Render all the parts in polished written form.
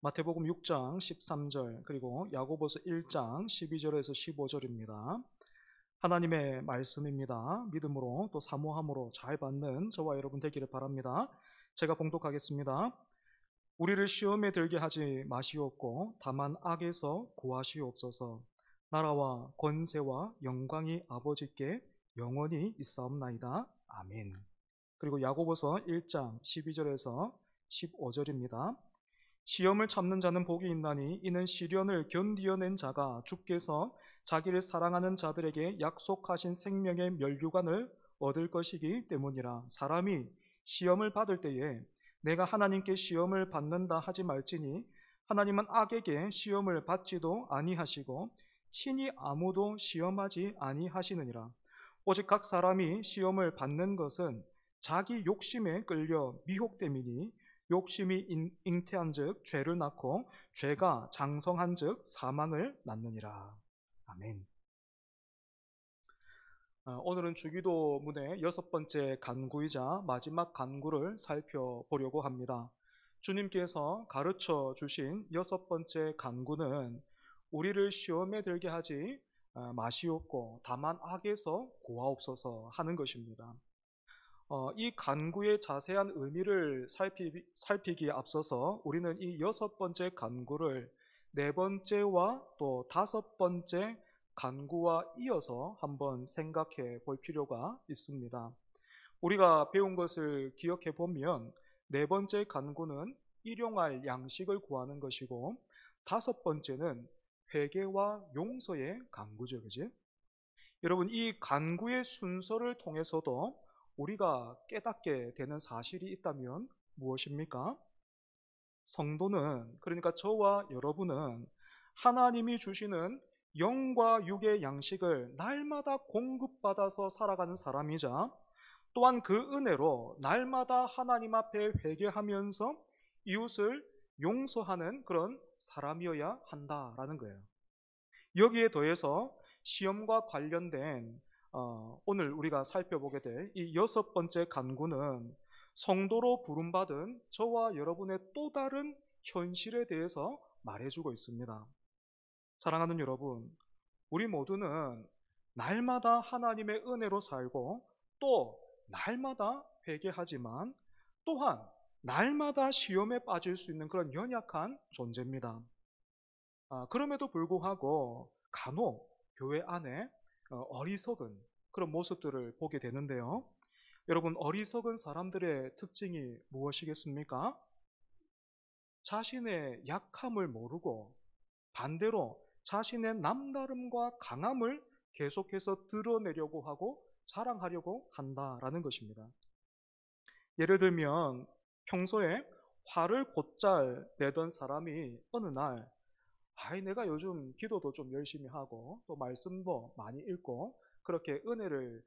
마태복음 6장 13절 그리고 야고보서 1장 12절에서 15절입니다. 하나님의 말씀입니다. 믿음으로 또 사모함으로 잘 받는 저와 여러분 되기를 바랍니다. 제가 봉독하겠습니다. 우리를 시험에 들게 하지 마시옵고 다만 악에서 구하시옵소서. 나라와 권세와 영광이 아버지께 영원히 있사옵나이다. 아멘. 그리고 야고보서 1장 12절에서 15절입니다. 시험을 참는 자는 복이 있나니 이는 시련을 견디어낸 자가 주께서 자기를 사랑하는 자들에게 약속하신 생명의 멸류관을 얻을 것이기 때문이라. 사람이 시험을 받을 때에 내가 하나님께 시험을 받는다 하지 말지니 하나님은 악에게 시험을 받지도 아니하시고 친히 아무도 시험하지 아니하시느니라. 오직 각 사람이 시험을 받는 것은 자기 욕심에 끌려 미혹됨이니 욕심이 잉태한즉 죄를 낳고 죄가 장성한즉 사망을 낳느니라. 아멘. 오늘은 주기도문의 6번째 간구이자 마지막 간구를 살펴보려고 합니다. 주님께서 가르쳐 주신 6번째 간구는 우리를 시험에 들게 하지 마시옵고 다만 악에서 구하옵소서 하는 것입니다. 이 간구의 자세한 의미를 살피기에 앞서서 우리는 이 6번째 간구를 4번째와 또 5번째 간구와 이어서 한번 생각해 볼 필요가 있습니다. 우리가 배운 것을 기억해 보면 4번째 간구는 일용할 양식을 구하는 것이고 5번째는 회개와 용서의 간구죠, 그지? 여러분, 이 간구의 순서를 통해서도 우리가 깨닫게 되는 사실이 있다면 무엇입니까? 성도는, 그러니까 저와 여러분은 하나님이 주시는 영과 육의 양식을 날마다 공급받아서 살아가는 사람이자 또한 그 은혜로 날마다 하나님 앞에 회개하면서 이웃을 용서하는 그런 사람이어야 한다라는 거예요. 여기에 더해서 시험과 관련된 오늘 우리가 살펴보게 될 이 6번째 간구는 성도로 부름받은 저와 여러분의 또 다른 현실에 대해서 말해주고 있습니다. 사랑하는 여러분, 우리 모두는 날마다 하나님의 은혜로 살고 또 날마다 회개하지만 또한 날마다 시험에 빠질 수 있는 그런 연약한 존재입니다. 그럼에도 불구하고 간혹 교회 안에 어리석은 그런 모습들을 보게 되는데요. 여러분, 어리석은 사람들의 특징이 무엇이겠습니까? 자신의 약함을 모르고 반대로 자신의 남다름과 강함을 계속해서 드러내려고 하고 자랑하려고 한다라는 것입니다. 예를 들면 평소에 화를 곧잘 내던 사람이 어느 날 내가 요즘 기도도 좀 열심히 하고 또 말씀도 많이 읽고 그렇게 은혜를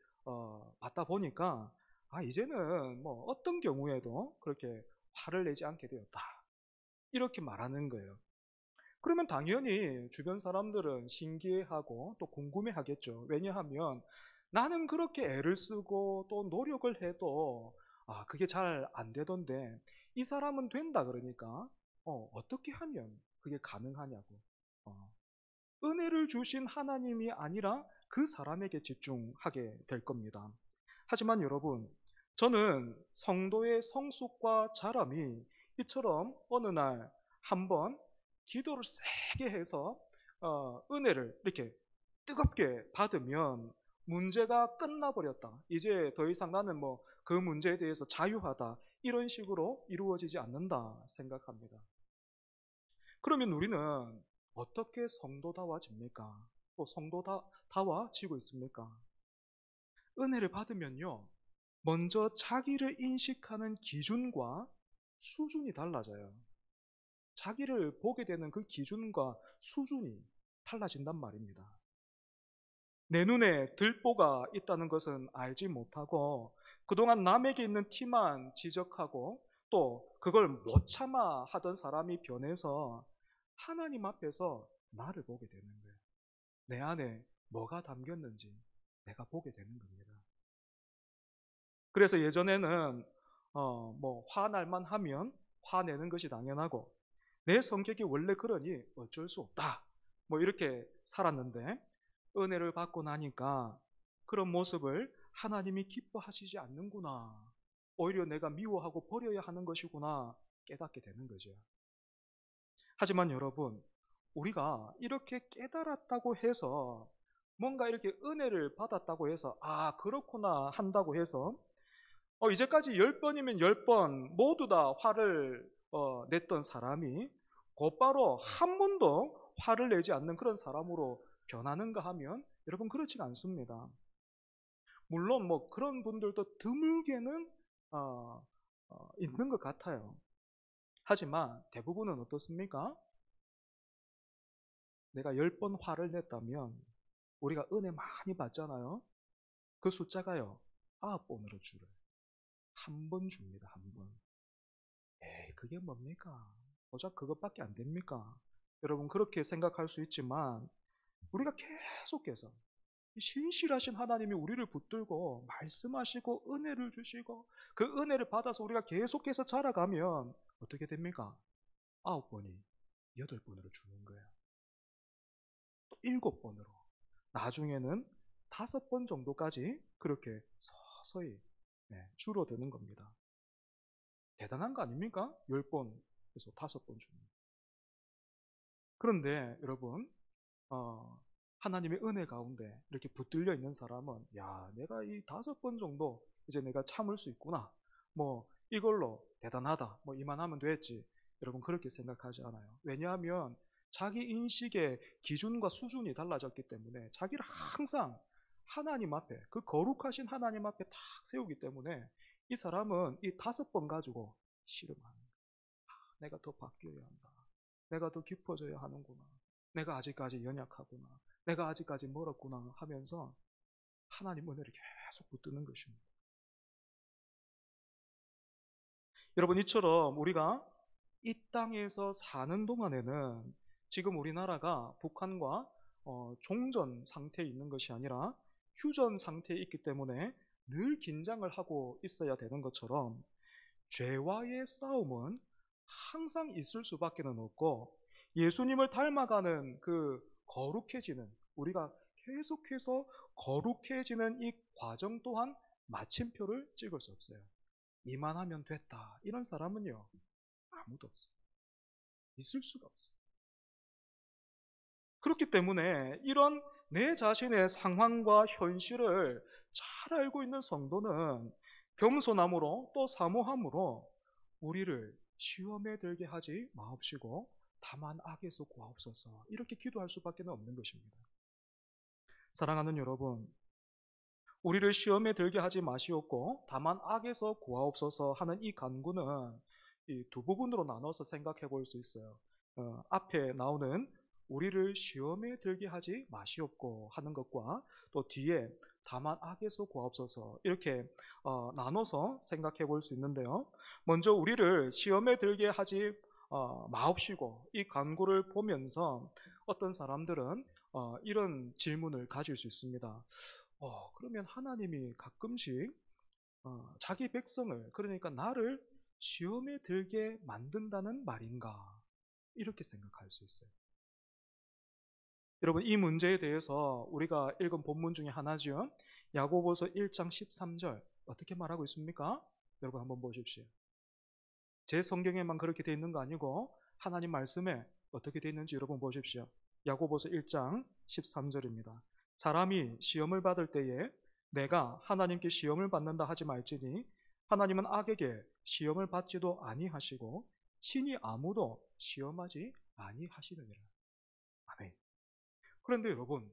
받다 보니까 이제는 뭐 어떤 경우에도 그렇게 화를 내지 않게 되었다. 이렇게 말하는 거예요. 그러면 당연히 주변 사람들은 신기해하고 또 궁금해하겠죠. 왜냐하면 나는 그렇게 애를 쓰고 또 노력을 해도 그게 잘 안 되던데 이 사람은 된다 그러니까 어떻게 하면 그게 가능하냐고. 은혜를 주신 하나님이 아니라 그 사람에게 집중하게 될 겁니다. 하지만 여러분, 저는 성도의 성숙과 자람이 이처럼 어느 날 한번 기도를 세게 해서 은혜를 이렇게 뜨겁게 받으면 문제가 끝나버렸다. 이제 더 이상 나는 뭐 그 문제에 대해서 자유하다. 이런 식으로 이루어지지 않는다 생각합니다. 그러면 우리는 어떻게 성도다워집니까? 또 성도다워지고 있습니까? 은혜를 받으면요, 먼저 자기를 인식하는 기준과 수준이 달라져요. 자기를 보게 되는 그 기준과 수준이 달라진단 말입니다. 내 눈에 들보가 있다는 것은 알지 못하고 그동안 남에게 있는 티만 지적하고 또 그걸 못 참아 하던 사람이 변해서 하나님 앞에서 나를 보게 되는 거예요. 내 안에 뭐가 담겼는지 내가 보게 되는 겁니다. 그래서 예전에는 뭐 화날만 하면 화내는 것이 당연하고 내 성격이 원래 그러니 어쩔 수 없다. 뭐 이렇게 살았는데 은혜를 받고 나니까 그런 모습을 하나님이 기뻐하시지 않는구나. 오히려 내가 미워하고 버려야 하는 것이구나 깨닫게 되는 거죠. 하지만 여러분, 우리가 이렇게 깨달았다고 해서 뭔가 이렇게 은혜를 받았다고 해서 아 그렇구나 한다고 해서 이제까지 10번이면 10번 모두 다 화를 냈던 사람이 곧바로 한 번도 화를 내지 않는 그런 사람으로 변하는가 하면 여러분 그렇지가 않습니다. 물론 뭐 그런 분들도 드물게는 있는 것 같아요. 하지만 대부분은 어떻습니까? 내가 10번 화를 냈다면 우리가 은혜 많이 받잖아요. 그 숫자가요 9번으로 줄어요. 한 번 줍니다. 한 번. 에이 그게 뭡니까? 고작 그것밖에 안 됩니까? 여러분 그렇게 생각할 수 있지만 우리가 계속해서 신실하신 하나님이 우리를 붙들고 말씀하시고 은혜를 주시고 그 은혜를 받아서 우리가 계속해서 자라가면 어떻게 됩니까? 9번이 8번으로 주는 거예요. 또 7번으로. 나중에는 5번 정도까지 그렇게 서서히 줄어드는 겁니다. 대단한 거 아닙니까? 10번에서 5번 주는. 그런데 여러분 하나님의 은혜 가운데 이렇게 붙들려 있는 사람은 야 내가 이 5번 정도 이제 내가 참을 수 있구나 뭐 이걸로 대단하다 뭐 이만하면 됐지 여러분 그렇게 생각하지 않아요. 왜냐하면 자기 인식의 기준과 수준이 달라졌기 때문에 자기를 항상 하나님 앞에 그 거룩하신 하나님 앞에 딱 세우기 때문에 이 사람은 이 5번 가지고 씨름하는 거예요. 내가 더 바뀌어야 한다. 내가 더 깊어져야 하는구나. 내가 아직까지 연약하구나. 내가 아직까지 멀었구나 하면서 하나님 은혜를 계속 붙드는 것입니다. 여러분 이처럼 우리가 이 땅에서 사는 동안에는 지금 우리나라가 북한과 종전 상태에 있는 것이 아니라 휴전 상태에 있기 때문에 늘 긴장을 하고 있어야 되는 것처럼 죄와의 싸움은 항상 있을 수밖에 없고 예수님을 닮아가는 그 거룩해지는 우리가 계속해서 거룩해지는 이 과정 또한 마침표를 찍을 수 없어요. 이만하면 됐다. 이런 사람은요 아무도 없어요. 있을 수가 없어요. 그렇기 때문에 이런 내 자신의 상황과 현실을 잘 알고 있는 성도는 겸손함으로 또 사모함으로 우리를 시험에 들게 하지 마옵시고 다만 악에서 구하옵소서 이렇게 기도할 수밖에 없는 것입니다. 사랑하는 여러분, 우리를 시험에 들게 하지 마시옵고 다만 악에서 구하옵소서 하는 이 간구는 이 두 부분으로 나눠서 생각해 볼 수 있어요. 앞에 나오는 우리를 시험에 들게 하지 마시옵고 하는 것과 또 뒤에 다만 악에서 구하옵소서 이렇게 나눠서 생각해 볼 수 있는데요. 먼저 우리를 시험에 들게 하지 마옵시고 이 간구를 보면서 어떤 사람들은 이런 질문을 가질 수 있습니다. 그러면 하나님이 가끔씩 자기 백성을 그러니까 나를 시험에 들게 만든다는 말인가 이렇게 생각할 수 있어요. 여러분 이 문제에 대해서 우리가 읽은 본문 중에 하나죠. 야고보서 1장 13절 어떻게 말하고 있습니까? 여러분 한번 보십시오. 제 성경에만 그렇게 되어 있는 거 아니고 하나님 말씀에 어떻게 되어 있는지 여러분 보십시오. 야고보서 1장 13절입니다. 사람이 시험을 받을 때에 내가 하나님께 시험을 받는다 하지 말지니 하나님은 악에게 시험을 받지도 아니하시고 친히 아무도 시험하지 아니하시느니라. 아멘. 그런데 여러분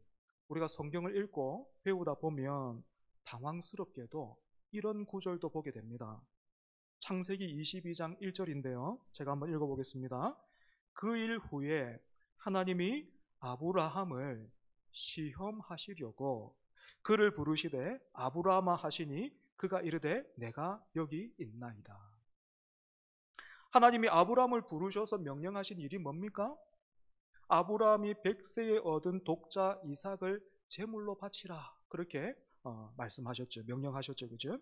우리가 성경을 읽고 배우다 보면 당황스럽게도 이런 구절도 보게 됩니다. 창세기 22장 1절인데요. 제가 한번 읽어보겠습니다. 그 일 후에 하나님이 아브라함을 시험하시려고 그를 부르시되 아브라함아 하시니 그가 이르되 내가 여기 있나이다. 하나님이 아브라함을 부르셔서 명령하신 일이 뭡니까? 아브라함이 100세에 얻은 독자 이삭을 제물로 바치라 그렇게 말씀하셨죠. 명령하셨죠. 그죠?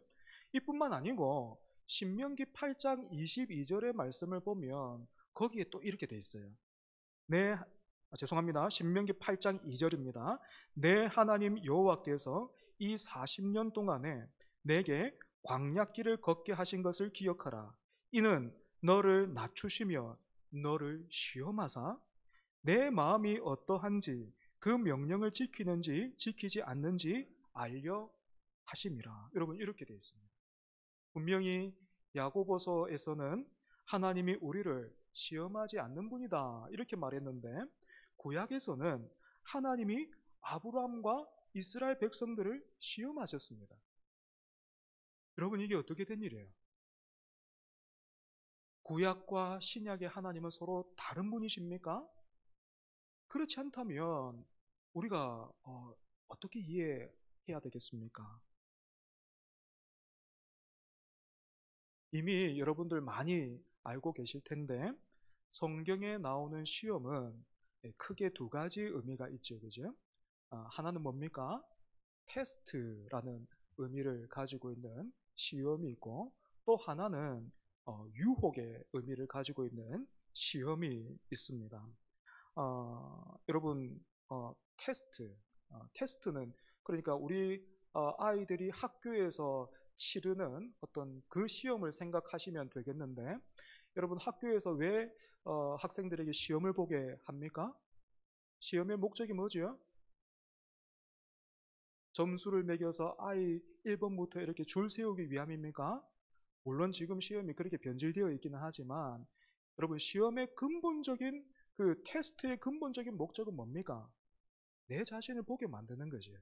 이뿐만 아니고 신명기 8장 22절의 말씀을 보면 거기에 또 이렇게 돼 있어요. 죄송합니다. 신명기 8장 2절입니다. 내 하나님 여호와께서 이 40년 동안에 내게 광야길을 걷게 하신 것을 기억하라. 이는 너를 낮추시며 너를 시험하사 내 마음이 어떠한지 그 명령을 지키는지 지키지 않는지 알려 하심이라. 여러분, 이렇게 되어 있습니다. 분명히 야고보서에서는 하나님이 우리를 시험하지 않는 분이다 이렇게 말했는데, 구약에서는 하나님이 아브라함과 이스라엘 백성들을 시험하셨습니다. 여러분, 이게 어떻게 된 일이에요? 구약과 신약의 하나님은 서로 다른 분이십니까? 그렇지 않다면 우리가 어떻게 이해해야 되겠습니까? 이미 여러분들 많이 알고 계실 텐데, 성경에 나오는 시험은 크게 두 가지 의미가 있죠. 그죠? 하나는 뭡니까? 테스트라는 의미를 가지고 있는 시험이 있고, 또 하나는 유혹의 의미를 가지고 있는 시험이 있습니다. 여러분, 테스트는 그러니까 우리 아이들이 학교에서 치르는 어떤 그 시험을 생각하시면 되겠는데, 여러분, 학교에서 왜 학생들에게 시험을 보게 합니까? 시험의 목적이 뭐죠? 점수를 매겨서 아이 1번부터 이렇게 줄 세우기 위함입니까? 물론 지금 시험이 그렇게 변질되어 있기는 하지만, 여러분, 시험의 근본적인 그 테스트의 근본적인 목적은 뭡니까? 내 자신을 보게 만드는 거지.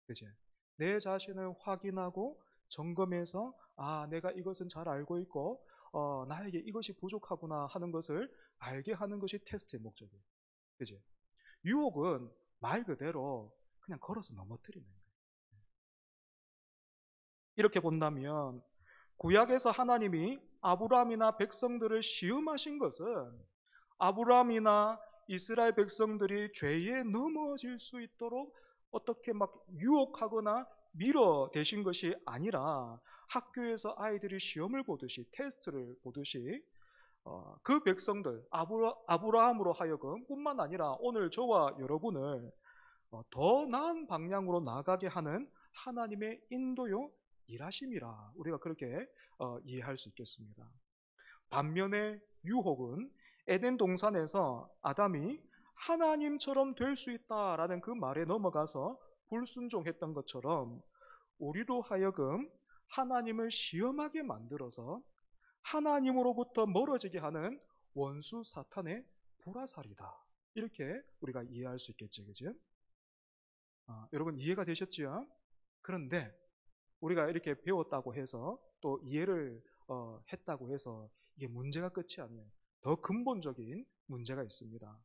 그지? 내 자신을 확인하고 점검해서, 내가 이것은 잘 알고 있고 나에게 이것이 부족하구나 하는 것을 알게 하는 것이 테스트의 목적이에요. 그지? 유혹은 말 그대로 그냥 걸어서 넘어뜨리는 거예요. 이렇게 본다면 구약에서 하나님이 아브라함이나 백성들을 시험하신 것은 아브라함이나 이스라엘 백성들이 죄에 넘어질 수 있도록 어떻게 막 유혹하거나 밀어대신 것이 아니라, 학교에서 아이들이 시험을 보듯이 테스트를 보듯이 그 백성들 아브라함으로 하여금 뿐만 아니라 오늘 저와 여러분을 더 나은 방향으로 나아가게 하는 하나님의 인도요 일하심이라, 우리가 그렇게 이해할 수 있겠습니다. 반면에 유혹은 에덴 동산에서 아담이 하나님처럼 될 수 있다라는 그 말에 넘어가서 불순종했던 것처럼, 우리로 하여금 하나님을 시험하게 만들어서 하나님으로부터 멀어지게 하는 원수 사탄의 불화살이다, 이렇게 우리가 이해할 수 있겠죠. 그죠? 여러분, 이해가 되셨죠? 그런데 우리가 이렇게 배웠다고 해서 또 이해를 했다고 해서 이게 문제가 끝이 아니에요. 더 근본적인 문제가 있습니다.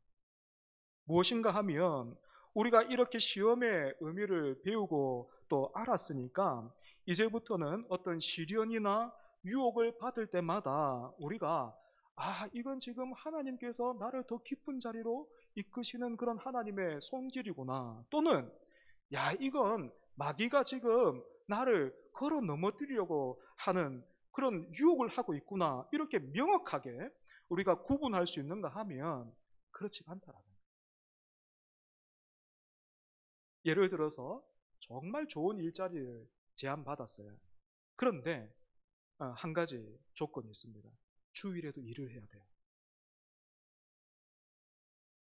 무엇인가 하면, 우리가 이렇게 시험의 의미를 배우고 또 알았으니까 이제부터는 어떤 시련이나 유혹을 받을 때마다 우리가 이건 지금 하나님께서 나를 더 깊은 자리로 이끄시는 그런 하나님의 손길이구나, 또는 이건 마귀가 지금 나를 걸어 넘어뜨리려고 하는 그런 유혹을 하고 있구나, 이렇게 명확하게 우리가 구분할 수 있는가 하면 그렇지 않다라는 거예요. 예를 들어서 정말 좋은 일자리를 제안받았어요. 그런데 한 가지 조건이 있습니다. 주일에도 일을 해야 돼요.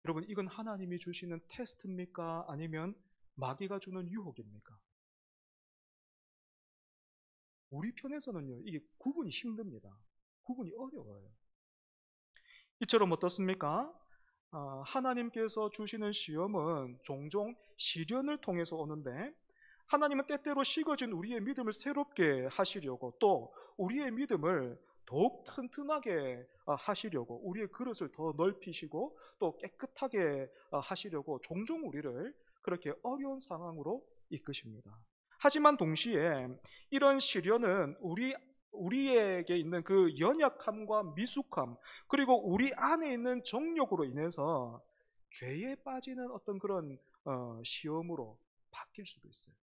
여러분, 이건 하나님이 주시는 테스트입니까? 아니면 마귀가 주는 유혹입니까? 우리 편에서는요, 이게 구분이 힘듭니다. 구분이 어려워요. 이처럼 어떻습니까? 하나님께서 주시는 시험은 종종 시련을 통해서 오는데, 하나님은 때때로 식어진 우리의 믿음을 새롭게 하시려고, 또 우리의 믿음을 더욱 튼튼하게 하시려고, 우리의 그릇을 더 넓히시고 또 깨끗하게 하시려고 종종 우리를 그렇게 어려운 상황으로 이끄십니다. 하지만 동시에 이런 시련은 우리에게 있는 그 연약함과 미숙함, 그리고 우리 안에 있는 정욕으로 인해서 죄에 빠지는 어떤 그런 시험으로 바뀔 수도 있어요.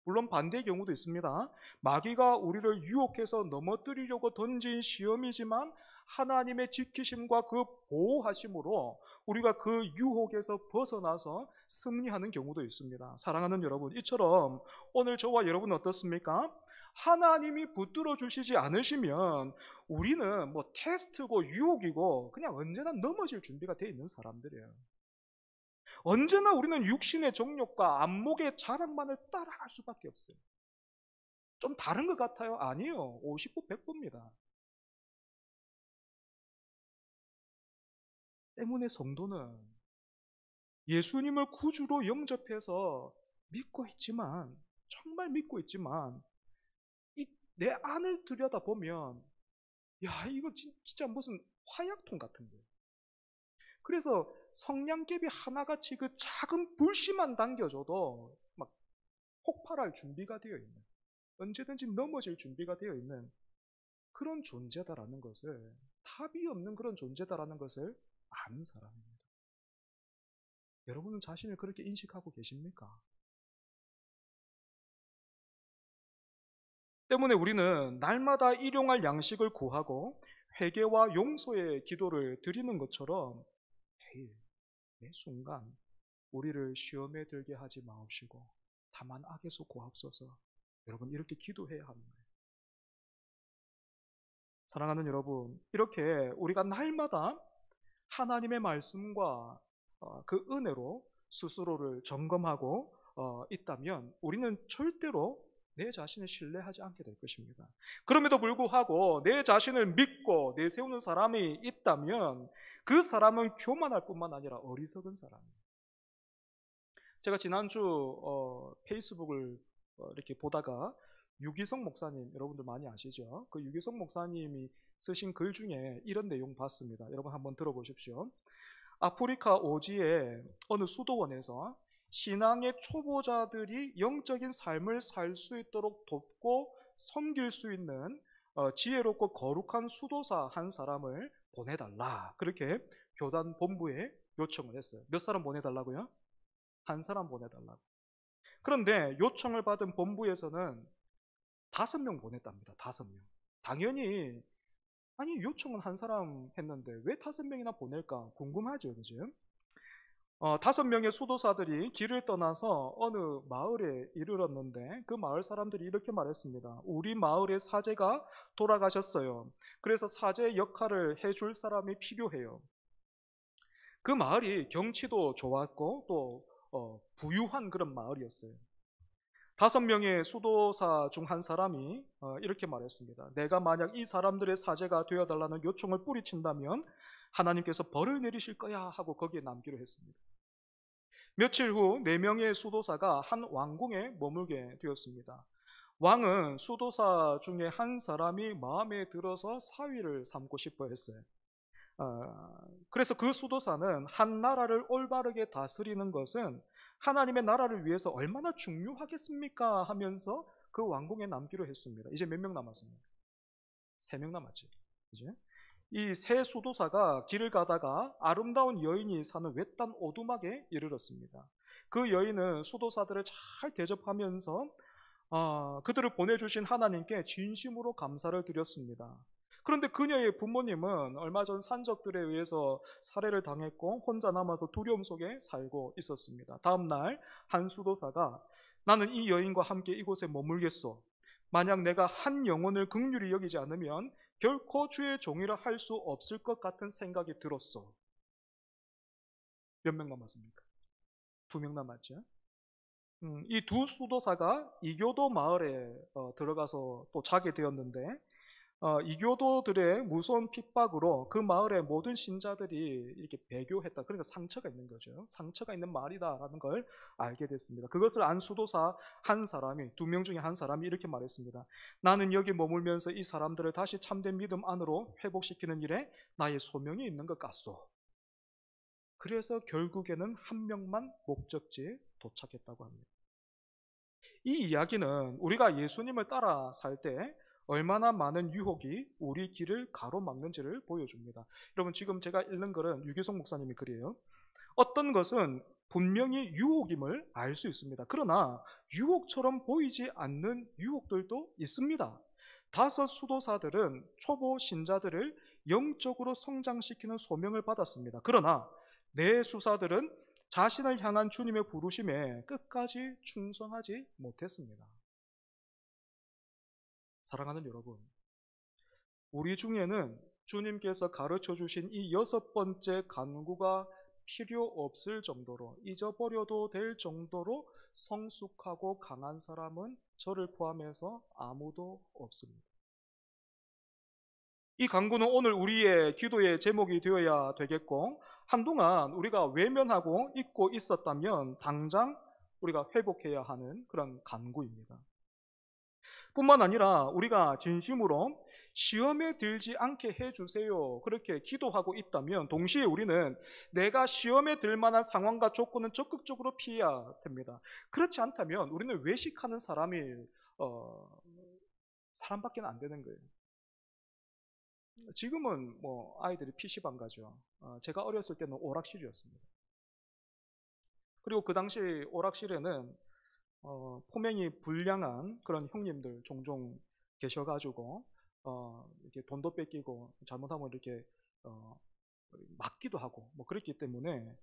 물론 반대의 경우도 있습니다. 마귀가 우리를 유혹해서 넘어뜨리려고 던진 시험이지만 하나님의 지키심과 그 보호하심으로 우리가 그 유혹에서 벗어나서 승리하는 경우도 있습니다. 사랑하는 여러분, 이처럼 오늘 저와 여러분 어떻습니까? 하나님이 붙들어 주시지 않으시면 우리는 뭐 테스트고 유혹이고 그냥 언제나 넘어질 준비가 되어 있는 사람들이에요. 언제나 우리는 육신의 정욕과 안목의 자랑만을 따라갈 수밖에 없어요. 좀 다른 것 같아요? 아니에요. 50부 100부입니다. 때문에 성도는 예수님을 구주로 영접해서 믿고 있지만, 정말 믿고 있지만, 내 안을 들여다보면 야, 이거 진짜 무슨 화약통 같은데. 그래서 성냥개비 하나같이 그 작은 불씨만 당겨줘도 막 폭발할 준비가 되어 있는, 언제든지 넘어질 준비가 되어 있는 그런 존재다라는 것을, 답이 없는 그런 존재다라는 것을 아는 사람입니다. 여러분은 자신을 그렇게 인식하고 계십니까? 때문에 우리는 날마다 일용할 양식을 구하고 회개와 용서의 기도를 드리는 것처럼 매일, 매 순간 우리를 시험에 들게 하지 마옵시고 다만 악에서 구하옵소서. 여러분, 이렇게 기도해야 하는 거예요. 사랑하는 여러분, 이렇게 우리가 날마다 하나님의 말씀과 그 은혜로 스스로를 점검하고 있다면 우리는 절대로 내 자신을 신뢰하지 않게 될 것입니다. 그럼에도 불구하고 내 자신을 믿고 내세우는 사람이 있다면 그 사람은 교만할 뿐만 아니라 어리석은 사람이에요. 제가 지난주 페이스북을 이렇게 보다가 유기성 목사님, 여러분들 많이 아시죠? 그 유기성 목사님이 쓰신 글 중에 이런 내용 봤습니다. 여러분 한번 들어보십시오. 아프리카 오지의 어느 수도원에서 신앙의 초보자들이 영적인 삶을 살 수 있도록 돕고 섬길 수 있는 지혜롭고 거룩한 수도사 한 사람을 보내달라. 그렇게 교단 본부에 요청을 했어요. 몇 사람 보내달라고요? 한 사람 보내달라고. 그런데 요청을 받은 본부에서는 5명 보냈답니다. 5명. 당연히 아니 요청은 한 사람 했는데 왜 5명이나 보낼까 궁금하죠, 그죠? 5명의 수도사들이 길을 떠나서 어느 마을에 이르렀는데 그 마을 사람들이 이렇게 말했습니다. 우리 마을의 사제가 돌아가셨어요. 그래서 사제 역할을 해줄 사람이 필요해요. 그 마을이 경치도 좋았고 또 부유한 그런 마을이었어요. 5명의 수도사 중 한 사람이 이렇게 말했습니다. 내가 만약 이 사람들의 사제가 되어달라는 요청을 뿌리친다면 하나님께서 벌을 내리실 거야 하고 거기에 남기로 했습니다. 며칠 후 4명의 수도사가 한 왕궁에 머물게 되었습니다. 왕은 수도사 중에 한 사람이 마음에 들어서 사위를 삼고 싶어 했어요. 그래서 그 수도사는 한 나라를 올바르게 다스리는 것은 하나님의 나라를 위해서 얼마나 중요하겠습니까? 하면서 그 왕궁에 남기로 했습니다. 이제 몇 명 남았습니까? 3명 남았지. 이제 이 세 수도사가 길을 가다가 아름다운 여인이 사는 외딴 오두막에 이르렀습니다. 그 여인은 수도사들을 잘 대접하면서 그들을 보내주신 하나님께 진심으로 감사를 드렸습니다. 그런데 그녀의 부모님은 얼마 전 산적들에 의해서 살해를 당했고 혼자 남아서 두려움 속에 살고 있었습니다. 다음 날 한 수도사가 나는 이 여인과 함께 이곳에 머물겠소. 만약 내가 한 영혼을 긍휼히 여기지 않으면 결코 주의 종이라 할 수 없을 것 같은 생각이 들었어. 몇 명 남았습니까? 2명 남았죠. 이 두 수도사가 이교도 마을에 들어가서 또 자게 되었는데 이교도들의 무서운 핍박으로 그 마을의 모든 신자들이 이렇게 배교했다. 그러니까 상처가 있는 거죠. 상처가 있는 말이다라는 걸 알게 됐습니다. 그것을 안 수도사 한 사람이, 2명 중에 한 사람이 이렇게 말했습니다. 나는 여기 머물면서 이 사람들을 다시 참된 믿음 안으로 회복시키는 일에 나의 소명이 있는 것 같소. 그래서 결국에는 한 명만 목적지에 도착했다고 합니다. 이 이야기는 우리가 예수님을 따라 살 때 얼마나 많은 유혹이 우리 길을 가로막는지를 보여줍니다. 여러분, 지금 제가 읽는 글은 유기성 목사님의 글이에요. 어떤 것은 분명히 유혹임을 알 수 있습니다. 그러나 유혹처럼 보이지 않는 유혹들도 있습니다. 5 수도사들은 초보 신자들을 영적으로 성장시키는 소명을 받았습니다. 그러나 내 수사들은 자신을 향한 주님의 부르심에 끝까지 충성하지 못했습니다. 사랑하는 여러분, 우리 중에는 주님께서 가르쳐 주신 이 6번째 간구가 필요 없을 정도로, 잊어버려도 될 정도로 성숙하고 강한 사람은 저를 포함해서 아무도 없습니다. 이 간구는 오늘 우리의 기도의 제목이 되어야 되겠고, 한동안 우리가 외면하고 잊고 있었다면 당장 우리가 회복해야 하는 그런 간구입니다. 뿐만 아니라 우리가 진심으로 시험에 들지 않게 해주세요, 그렇게 기도하고 있다면 동시에 우리는 내가 시험에 들 만한 상황과 조건은 적극적으로 피해야 됩니다. 그렇지 않다면 우리는 외식하는 사람밖에 안 되는 거예요. 지금은 아이들이 PC방 가죠. 제가 어렸을 때는 오락실이었습니다. 그리고 그 당시 오락실에는 포명이 불량한 그런 형님들 종종 계셔가지고 이렇게 돈도 뺏기고 잘못하면 이렇게 맞기도 하고 그랬기 때문에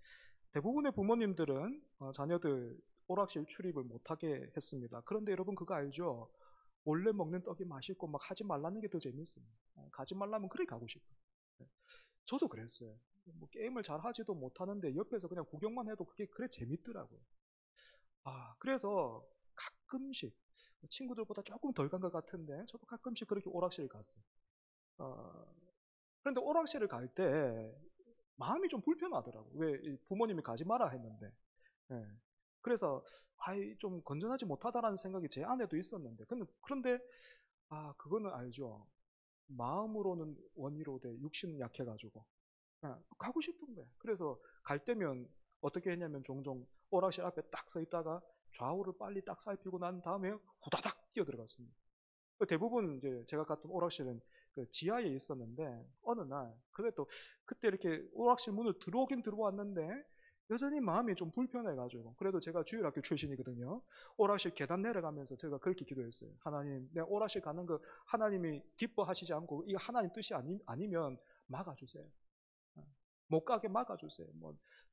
대부분의 부모님들은 자녀들 오락실 출입을 못하게 했습니다. 그런데 여러분 그거 알죠? 원래 먹는 떡이 맛있고 막 하지 말라는 게 더 재밌습니다. 가지 말라면 그래 가고 싶어요. 저도 그랬어요. 게임을 잘 하지도 못하는데 옆에서 그냥 구경만 해도 그게 그래 재밌더라고요. 그래서 가끔씩 친구들보다 조금 덜 간 것 같은데 저도 가끔씩 그렇게 오락실을 갔어요. 그런데 오락실을 갈 때 마음이 좀 불편하더라고요. 왜 부모님이 가지 마라 했는데. 예. 그래서 좀 건전하지 못하다라는 생각이 제 안에도 있었는데 그런데 그거는 알죠. 마음으로는 원이로되 육신은 약해가지고 가고 싶은 거예요. 그래서 갈 때면 어떻게 했냐면 종종 오락실 앞에 딱 서 있다가 좌우를 빨리 딱 살피고 난 다음에 후다닥 뛰어 들어갔습니다. 대부분 이제 제가 갔던 오락실은 그 지하에 있었는데 어느 날 그래도 그때 이렇게 오락실 문을 들어오긴 들어왔는데 여전히 마음이 좀 불편해가지고 그래도 제가 주일학교 출신이거든요. 오락실 계단 내려가면서 제가 그렇게 기도했어요. 하나님, 내 오락실 가는 거 하나님이 기뻐하시지 않고 이거 하나님 뜻이 아니면 막아주세요. 못 가게 막아주세요.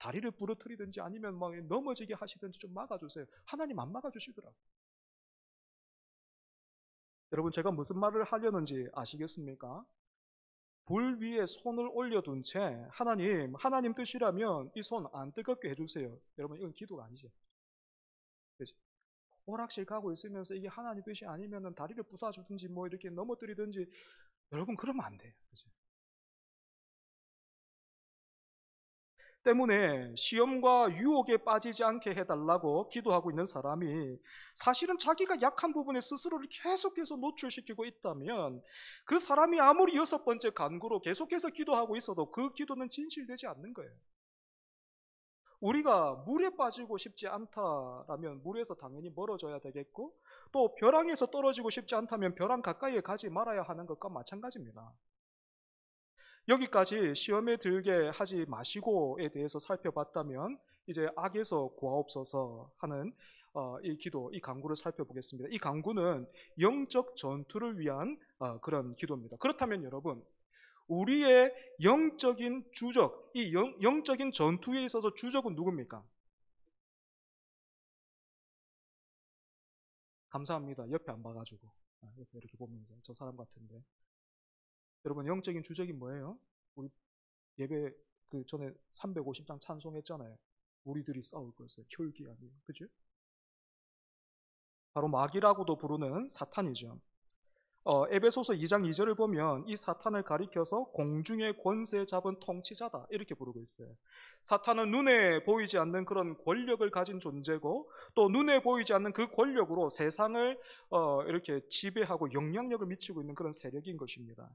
다리를 부러뜨리든지 아니면 넘어지게 하시든지 좀 막아주세요. 하나님 안 막아주시더라고요. 여러분 제가 무슨 말을 하려는지 아시겠습니까? 불 위에 손을 올려둔 채 하나님 뜻이라면 이 손 안 뜨겁게 해주세요. 여러분 이건 기도가 아니죠. 그렇지? 오락실 가고 있으면서 이게 하나님 뜻이 아니면 다리를 부숴주든지 이렇게 넘어뜨리든지 여러분 그러면 안 돼요. 그렇지? 때문에 시험과 유혹에 빠지지 않게 해달라고 기도하고 있는 사람이 사실은 자기가 약한 부분에 스스로를 계속해서 노출시키고 있다면 그 사람이 아무리 6번째 간구로 계속해서 기도하고 있어도 그 기도는 진실되지 않는 거예요. 우리가 물에 빠지고 싶지 않다라면 물에서 당연히 멀어져야 되겠고 또 벼랑에서 떨어지고 싶지 않다면 벼랑 가까이에 가지 말아야 하는 것과 마찬가지입니다. 여기까지 시험에 들게 하지 마시고에 대해서 살펴봤다면 이제 악에서 구하옵소서 하는 이 기도, 이 간구를 살펴보겠습니다. 이 간구는 영적 전투를 위한 그런 기도입니다. 그렇다면 여러분, 우리의 영적인 주적, 이 영적인 전투에 있어서 주적은 누굽니까? 감사합니다. 옆에 안 봐가지고. 옆에 이렇게 보면서 저 사람 같은데. 여러분 영적인 주적이 뭐예요? 우리 예배 그 전에 350장 찬송했잖아요. 우리들이 싸울 것을 혈기 아니에요. 그죠? 바로 마귀라고도 부르는 사탄이죠. 에베소서 2장 2절을 보면 이 사탄을 가리켜서 공중의 권세 잡은 통치자다 이렇게 부르고 있어요. 사탄은 눈에 보이지 않는 그런 권력을 가진 존재고 또 눈에 보이지 않는 그 권력으로 세상을 이렇게 지배하고 영향력을 미치고 있는 그런 세력인 것입니다.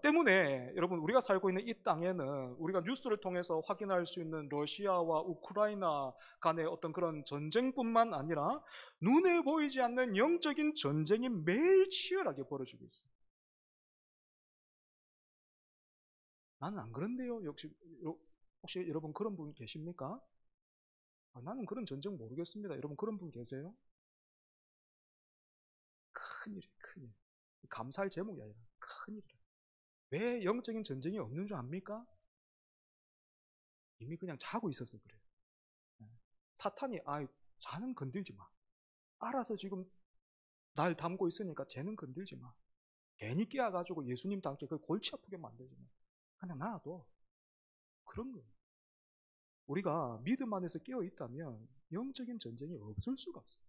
때문에 여러분 우리가 살고 있는 이 땅에는 우리가 뉴스를 통해서 확인할 수 있는 러시아와 우크라이나 간의 어떤 그런 전쟁뿐만 아니라 눈에 보이지 않는 영적인 전쟁이 매일 치열하게 벌어지고 있어요. 나는 안 그런데요. 혹시 여러분 그런 분 계십니까? 나는 그런 전쟁 모르겠습니다. 여러분 그런 분 계세요? 큰일이에요, 큰일. 감사할 제목이 아니라 큰일이에요. 왜 영적인 전쟁이 없는 줄 압니까? 이미 그냥 자고 있어서 그래요. 사탄이 자는 건들지 마. 알아서 지금 날 담고 있으니까 쟤는 건들지 마. 괜히 깨어가지고 예수님도 함께 그 골치 아프게 만들지 마. 그냥 놔둬. 그런 거예요. 우리가 믿음 안에서 깨어 있다면 영적인 전쟁이 없을 수가 없어요.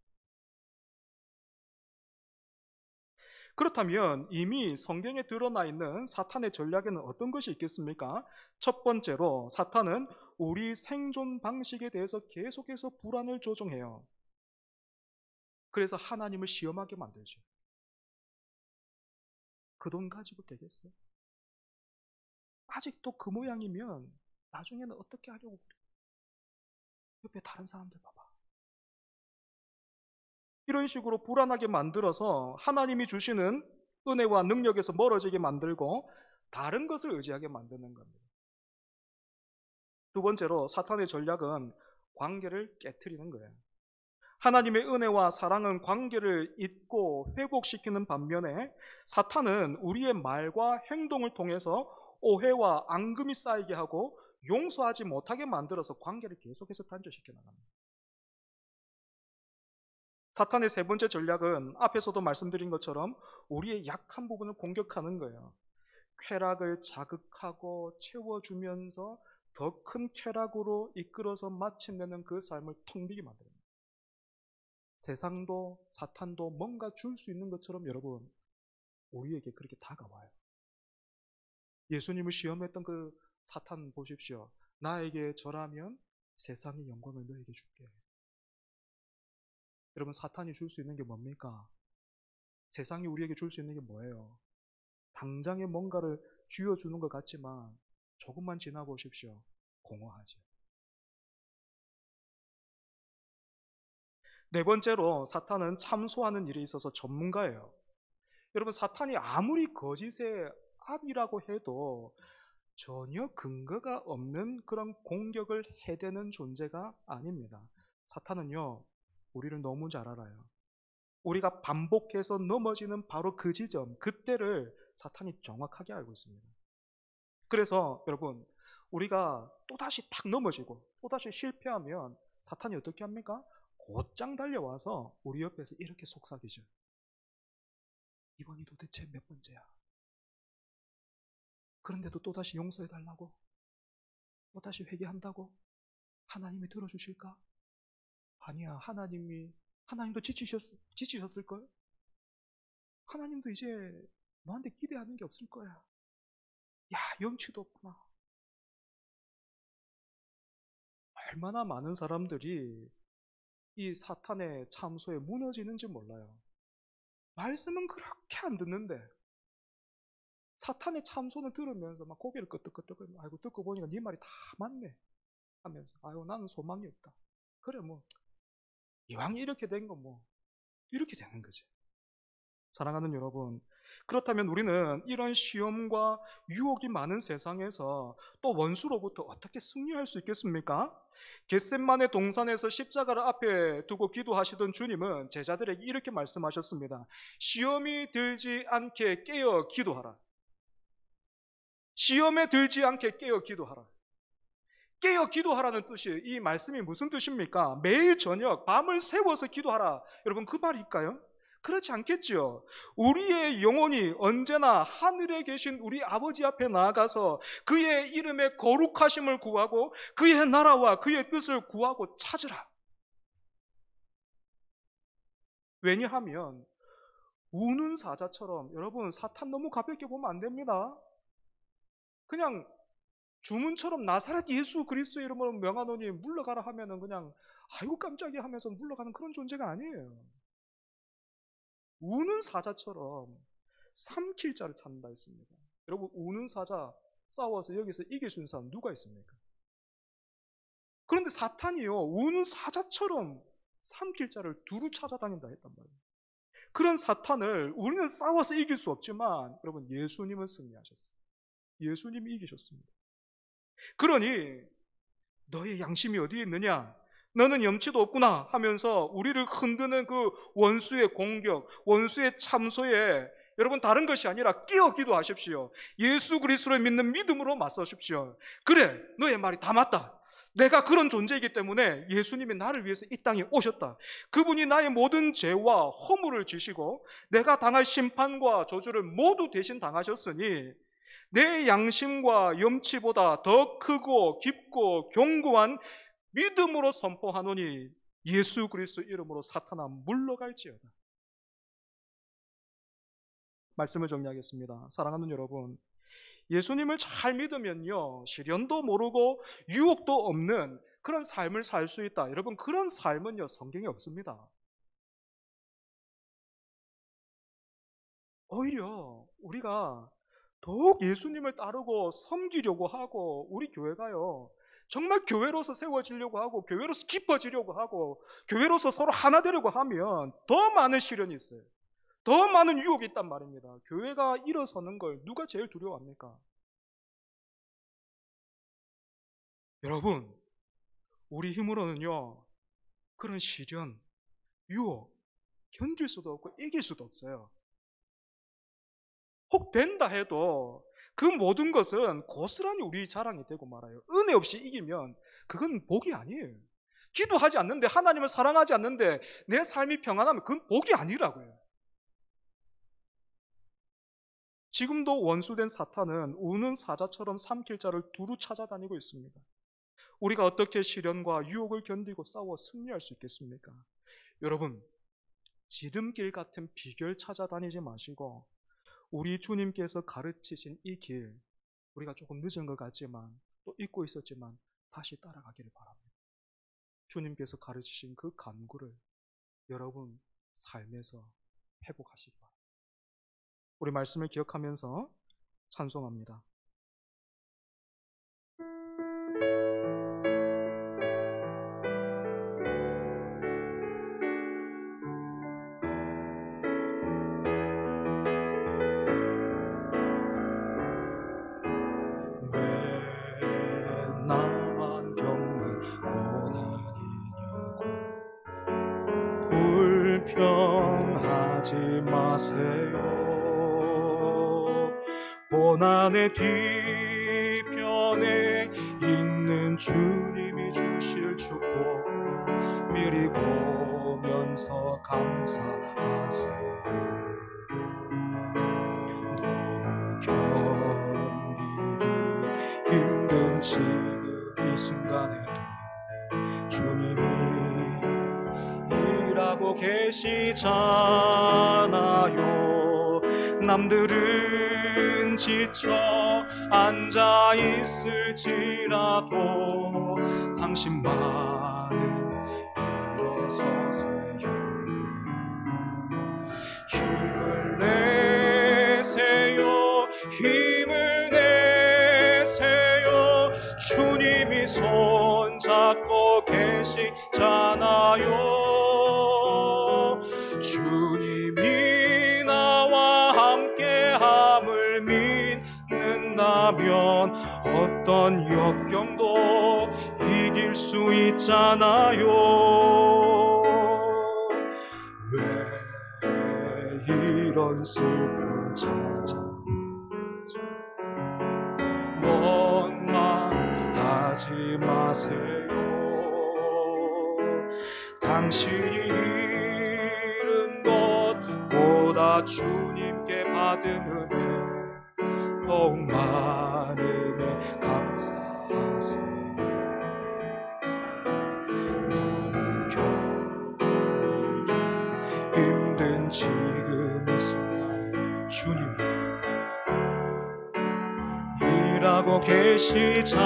그렇다면 이미 성경에 드러나 있는 사탄의 전략에는 어떤 것이 있겠습니까? 첫 번째로 사탄은 우리 생존 방식에 대해서 계속해서 불안을 조종해요. 그래서 하나님을 시험하게 만들죠. 그 돈 가지고 되겠어? 아직도 그 모양이면 나중에는 어떻게 하려고 그래? 옆에 다른 사람들 봐봐. 이런 식으로 불안하게 만들어서 하나님이 주시는 은혜와 능력에서 멀어지게 만들고 다른 것을 의지하게 만드는 겁니다. 두 번째로 사탄의 전략은 관계를 깨트리는 거예요. 하나님의 은혜와 사랑은 관계를 잇고 회복시키는 반면에 사탄은 우리의 말과 행동을 통해서 오해와 앙금이 쌓이게 하고 용서하지 못하게 만들어서 관계를 계속해서 단절시켜 나갑니다. 사탄의 세 번째 전략은 앞에서도 말씀드린 것처럼 우리의 약한 부분을 공격하는 거예요. 쾌락을 자극하고 채워주면서 더 큰 쾌락으로 이끌어서 마침내는 그 삶을 텅 비게 만듭니다. 세상도 사탄도 뭔가 줄 수 있는 것처럼 여러분 우리에게 그렇게 다가와요. 예수님을 시험했던 그 사탄 보십시오. 나에게 절하면 세상의 영광을 너에게 줄게. 여러분 사탄이 줄 수 있는 게 뭡니까? 세상이 우리에게 줄 수 있는 게 뭐예요? 당장에 뭔가를 쥐어주는 것 같지만 조금만 지나보십시오. 공허하죠. 네 번째로 사탄은 참소하는 일에 있어서 전문가예요. 여러분 사탄이 아무리 거짓의 압이라고 해도 전혀 근거가 없는 그런 공격을 해대는 존재가 아닙니다. 사탄은요 우리를 너무 잘 알아요. 우리가 반복해서 넘어지는 바로 그 지점, 그때를 사탄이 정확하게 알고 있습니다. 그래서 여러분 우리가 또다시 탁 넘어지고 또다시 실패하면 사탄이 어떻게 합니까? 곧장 달려와서 우리 옆에서 이렇게 속삭이죠. 이번이 도대체 몇 번째야? 그런데도 또다시 용서해달라고? 또다시 회개한다고? 하나님이 들어주실까? 아니야. 하나님도 지치셨을걸? 하나님도 이제 너한테 기대하는 게 없을 거야. 야, 염치도 없구나. 얼마나 많은 사람들이 이 사탄의 참소에 무너지는지 몰라요. 말씀은 그렇게 안 듣는데 사탄의 참소는 들으면서 막 고개를 끄덕끄덕 아이고 듣고 보니까 네 말이 다 맞네 하면서 아이고 나는 소망이 없다. 그래 뭐 이왕 이렇게 된 거 뭐 이렇게 되는 거지. 사랑하는 여러분, 그렇다면 우리는 이런 시험과 유혹이 많은 세상에서 또 원수로부터 어떻게 승리할 수 있겠습니까? 겟셋마네 동산에서 십자가를 앞에 두고 기도하시던 주님은 제자들에게 이렇게 말씀하셨습니다. 시험이 들지 않게 깨어 기도하라. 시험에 들지 않게 깨어 기도하라. 깨어 기도하라는 뜻이 이 말씀이 무슨 뜻입니까? 매일 저녁 밤을 새워서 기도하라. 여러분 그 말일까요? 그렇지 않겠죠. 우리의 영혼이 언제나 하늘에 계신 우리 아버지 앞에 나아가서 그의 이름의 거룩하심을 구하고 그의 나라와 그의 뜻을 구하고 찾으라. 왜냐하면 우는 사자처럼 여러분 사탄 너무 가볍게 보면 안 됩니다. 그냥 주문처럼 나사렛 예수 그리스도의 이름으로 명하노니 물러가라 하면은 그냥 아이고 깜짝이야 하면서 물러가는 그런 존재가 아니에요. 우는 사자처럼 삼킬 자를 찾는다 했습니다. 여러분 우는 사자 싸워서 여기서 이길 수 있는 사람 누가 있습니까? 그런데 사탄이요 우는 사자처럼 삼킬 자를 두루 찾아다닌다 했단 말이에요. 그런 사탄을 우리는 싸워서 이길 수 없지만 여러분 예수님은 승리하셨어요. 예수님이 이기셨습니다. 그러니 너의 양심이 어디에 있느냐? 너는 염치도 없구나 하면서 우리를 흔드는 그 원수의 공격, 원수의 참소에 여러분, 다른 것이 아니라 끼어 기도하십시오. 예수 그리스도를 믿는 믿음으로 맞서십시오. 그래, 너의 말이 다 맞다. 내가 그런 존재이기 때문에 예수님이 나를 위해서 이 땅에 오셨다. 그분이 나의 모든 죄와 허물을 지시고 내가 당할 심판과 저주를 모두 대신 당하셨으니 내 양심과 염치보다 더 크고 깊고 견고한 믿음으로 선포하노니 예수 그리스도 이름으로 사탄아 물러갈지어다. 말씀을 정리하겠습니다. 사랑하는 여러분, 예수님을 잘 믿으면요, 시련도 모르고 유혹도 없는 그런 삶을 살 수 있다. 여러분, 그런 삶은요, 성경에 없습니다. 오히려 우리가 더욱 예수님을 따르고 섬기려고 하고, 우리 교회가요, 정말 교회로서 세워지려고 하고, 교회로서 깊어지려고 하고, 교회로서 서로 하나 되려고 하면 더 많은 시련이 있어요. 더 많은 유혹이 있단 말입니다. 교회가 일어서는 걸 누가 제일 두려워합니까? 여러분, 우리 힘으로는요, 그런 시련, 유혹 견딜 수도 없고 이길 수도 없어요. 혹 된다 해도 그 모든 것은 고스란히 우리 자랑이 되고 말아요. 은혜 없이 이기면 그건 복이 아니에요. 기도하지 않는데, 하나님을 사랑하지 않는데 내 삶이 평안하면 그건 복이 아니라고요. 지금도 원수된 사탄은 우는 사자처럼 삼킬 자를 두루 찾아다니고 있습니다. 우리가 어떻게 시련과 유혹을 견디고 싸워 승리할 수 있겠습니까? 여러분, 지름길 같은 비결 찾아다니지 마시고 우리 주님께서 가르치신 이 길, 우리가 조금 늦은 것 같지만 또 잊고 있었지만 다시 따라가기를 바랍니다. 주님께서 가르치신 그 간구를 여러분 삶에서 회복하시기 바랍니다. 우리 말씀을 기억하면서 찬송합니다. 왜 나만 겪는 고난이냐고 불평하지 마세요. 고난의 뒤편에 있는 주님이 주실 축복 미리 보면서 감사하세요. 너무 견디기 힘든 지금 이 순간에 주님이 일하고 계시잖아요. 남들은 지쳐 앉아 있을지라도 당신만은 일어서세요. 힘을 내세요. 힘을 내세요. 주님이 손잡고 계시잖아요. 주님이 나와 함께함을 믿는다면 어떤 역경도 이길 수 있잖아요. 왜 이런 슬픔 찾아오죠? 원망하지 마세요. 당신이 잃은 것보다 주님께 받은 은혜 더욱 많음에 감사하세요. 힘든 지금 이 순간 주님이 일하고 계시잖아요.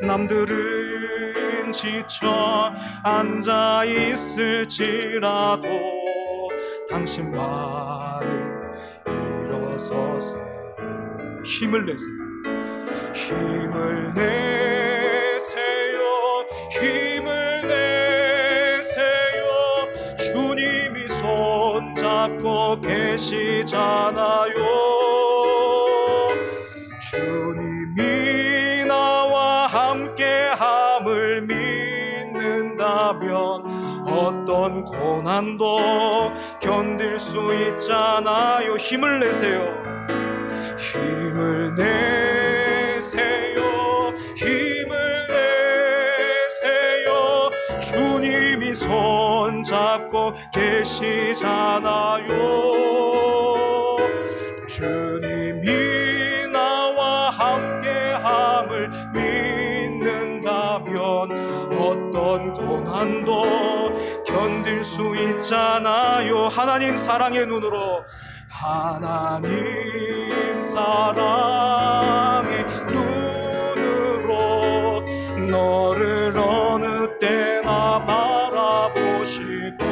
남들은 지쳐 앉아 있을지라도 당신만은 일어서세요. 힘을 내세요. 힘을 내세요. 힘을 내세요. 주님이 손잡고 계시잖아요. 주님이 나와 함께함을 믿는다면 어떤 고난도 견딜 수 있잖아요. 힘을 내세요. 힘을 내세요. 힘을 내세요. 주님이 손잡고 계시잖아요. 주님이 나와 함께함을 믿는다면 어떤 고난도 견딜 수 있잖아요. 하나님 사랑의 눈으로, 하나님 사랑의 눈으로 너를 어느 때나 바라보시고,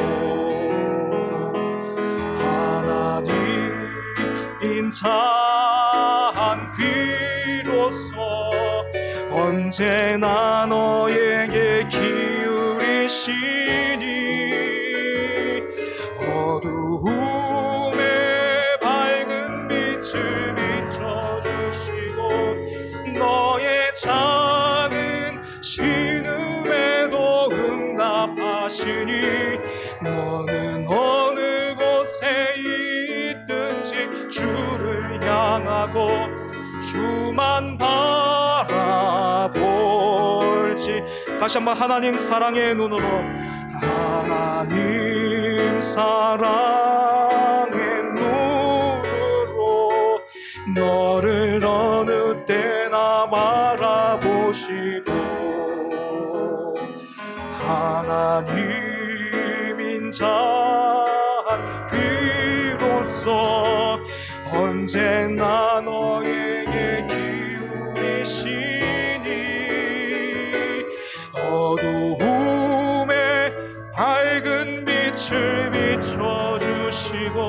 하나님 인자한 귀로서 언제나 너에게 기울이시니 어두움에 밝은 빛을 비춰주시고 너의 작은 신음에도 응답하시니 너는 어느 곳에 있든지 주를 향하고 주만 바라볼지. 다시 한번 하나님 사랑의 눈으로, 하나님 사랑의 눈으로 너를 어느 때나 바라보시고, 하나님 인자한 귀로서 언제나 너에게 기울이시니 어두움에 밝은 빛을 비춰주시고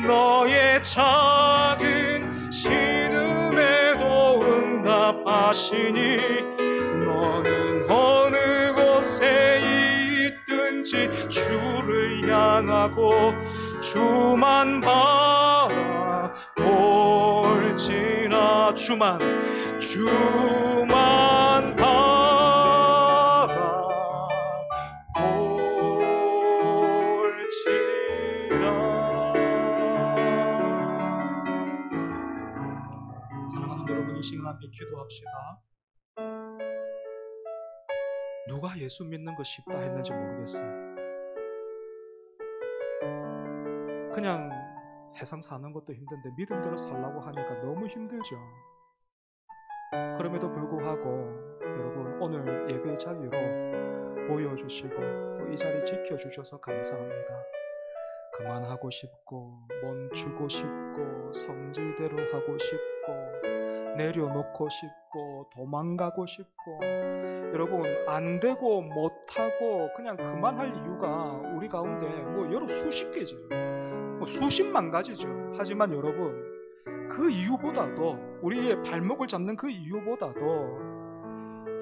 너의 작은 신음에도 응답하시니 너는 어느 곳에 있든지 주를 향하고 주만 바라볼지라. 주만 바라볼지라. 사랑하는 여러분, 이 시간 함께 기도합시다. 누가 예수 믿는 거 쉽다 했는지 모르겠어요. 그냥 세상 사는 것도 힘든데 믿음대로 살라고 하니까 너무 힘들죠. 그럼에도 불구하고 여러분, 오늘 예배 자리로 모여주시고 또 이 자리 지켜주셔서 감사합니다. 그만하고 싶고 멈추고 싶고 성질대로 하고 싶고 내려놓고 싶고 도망가고 싶고, 여러분 안되고 못하고 그냥 그만할 이유가 우리 가운데 여러 수십 개지, 수십만 가지죠. 하지만 여러분, 그 이유보다도, 우리의 발목을 잡는 그 이유보다도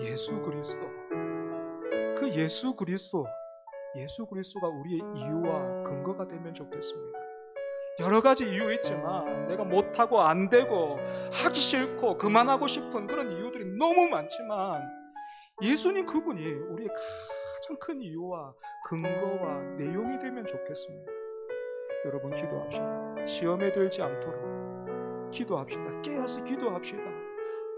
예수 그리스도, 그 예수 그리스도가 우리의 이유와 근거가 되면 좋겠습니다. 여러 가지 이유 있지만 내가 못하고 안되고 하기 싫고 그만하고 싶은 그런 이유들이 너무 많지만 예수님 그분이 우리의 가장 큰 이유와 근거와 내용이 되면 좋겠습니다. 여러분 기도합시다. 시험에 들지 않도록 기도합시다. 깨어서 기도합시다.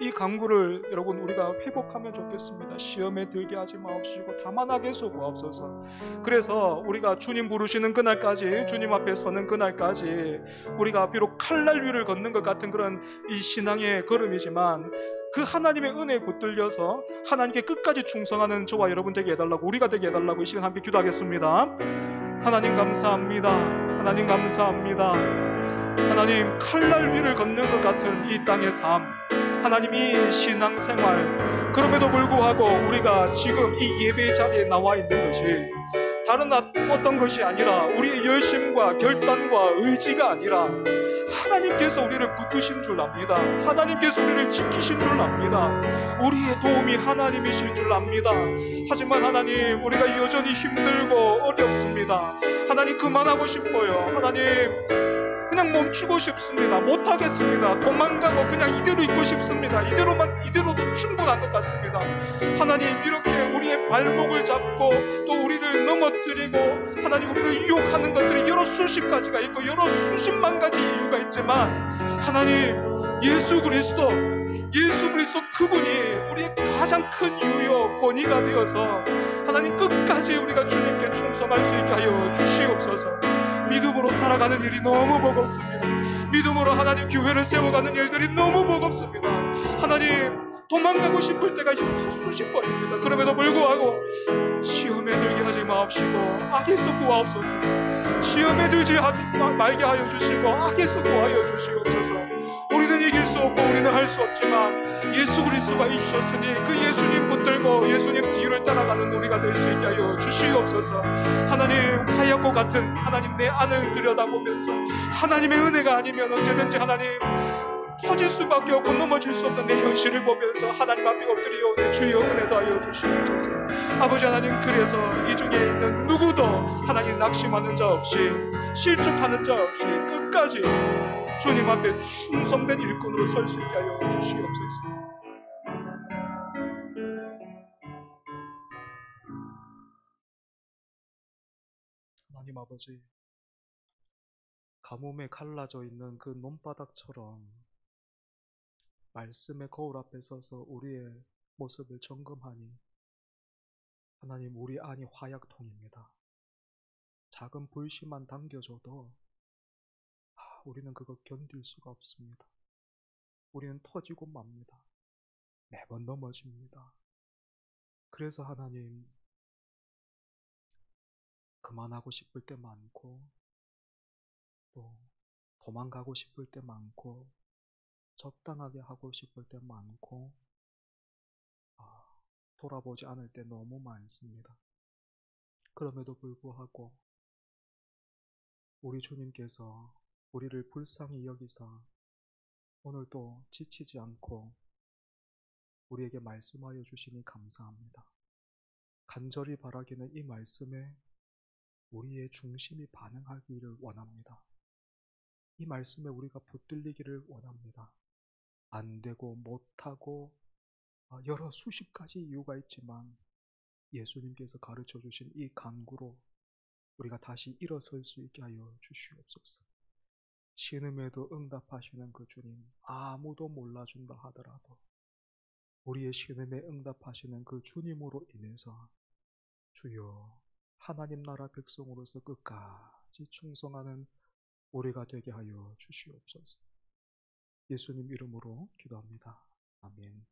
이 강구를 여러분 우리가 회복하면 좋겠습니다. 시험에 들게 하지 마옵시고 다만 악에 속하옵소서. 그래서 우리가 주님 부르시는 그날까지, 주님 앞에 서는 그날까지 우리가 비록 칼날 위를 걷는 것 같은 그런 이 신앙의 걸음이지만 그 하나님의 은혜에 붙들려서 하나님께 끝까지 충성하는 저와 여러분 되게 해달라고, 우리가 되게 해달라고 이 시간 함께 기도하겠습니다. 하나님 감사합니다. 하나님 감사합니다. 하나님, 칼날 위를 걷는 것 같은 이 땅의 삶, 하나님 이 신앙생활, 그럼에도 불구하고 우리가 지금 이 예배 자리에 나와 있는 것이 다른 어떤 것이 아니라 우리의 열심과 결단과 의지가 아니라 하나님께서 우리를 붙드신 줄 압니다. 하나님께서 우리를 지키신 줄 압니다. 우리의 도움이 하나님이신 줄 압니다. 하지만 하나님, 우리가 여전히 힘들고 어렵습니다. 하나님, 그만하고 싶어요. 하나님, 그냥 멈추고 싶습니다. 못하겠습니다. 도망가고 그냥 이대로 있고 싶습니다. 이대로도 충분한 것 같습니다. 하나님, 이렇게 우리의 발목을 잡고 또 우리를 넘어뜨리고 하나님 우리를 유혹하는 것들이 여러 수십 가지가 있고 여러 수십만 가지 이유가 있지만, 하나님, 예수 그리스도 그분이 우리의 가장 큰 유효 권위가 되어서 하나님 끝까지 우리가 주님께 충성할 수 있게 하여 주시옵소서. 믿음으로 살아가는 일이 너무 버겁습니다. 믿음으로 하나님 교회를 세워가는 일들이 너무 버겁습니다. 하나님, 도망가고 싶을 때가 여러 수십 번입니다. 그럼에도 불구하고 시험에 들게 하지 마옵시고 악에서 구하옵소서. 시험에 들지 말게 하여 주시고 악에서 구하여 주시옵소서. 우리는 이길 수 없고 우리는 할 수 없지만 예수 그리스도가 이기셨으니 그 예수님 붙들고 예수님 뒤를 따라가는 우리가 될 수 있게 하여 주시옵소서. 하나님, 하얗고 같은 하나님 내 안을 들여다보면서 하나님의 은혜가 아니면 언제든지 하나님 터질 수밖에 없고 넘어질 수 없는 내 현실을 보면서 하나님 앞에 엎드리오니 주여 은혜 더하여 주시옵소서. 아버지 하나님, 그래서 이 중에 있는 누구도 하나님 낙심하는 자 없이 실족하는 자 없이 끝까지 주님 앞에 충성된 일꾼으로 설 수 있게 하여 주시옵소서. 하나님 아버지, 가뭄에 갈라져 있는 그 논바닥처럼 말씀의 거울 앞에 서서 우리의 모습을 점검하니 하나님, 우리 안이 화약통입니다. 작은 불씨만 당겨줘도 우리는 그거 견딜 수가 없습니다. 우리는 터지고 맙니다. 매번 넘어집니다. 그래서 하나님, 그만하고 싶을 때 많고 또 도망가고 싶을 때 많고 적당하게 하고 싶을 때 많고 돌아보지 않을 때 너무 많습니다. 그럼에도 불구하고 우리 주님께서 우리를 불쌍히 여기사 오늘도 지치지 않고 우리에게 말씀하여 주시니 감사합니다. 간절히 바라기는 이 말씀에 우리의 중심이 반응하기를 원합니다. 이 말씀에 우리가 붙들리기를 원합니다. 안 되고 못하고 여러 수십 가지 이유가 있지만 예수님께서 가르쳐 주신 이 간구로 우리가 다시 일어설 수 있게 하여 주시옵소서. 신음에도 응답하시는 그 주님, 아무도 몰라준다 하더라도 우리의 신음에 응답하시는 그 주님으로 인해서 주여, 하나님 나라 백성으로서 끝까지 충성하는 우리가 되게 하여 주시옵소서. 예수님 이름으로 기도합니다. 아멘.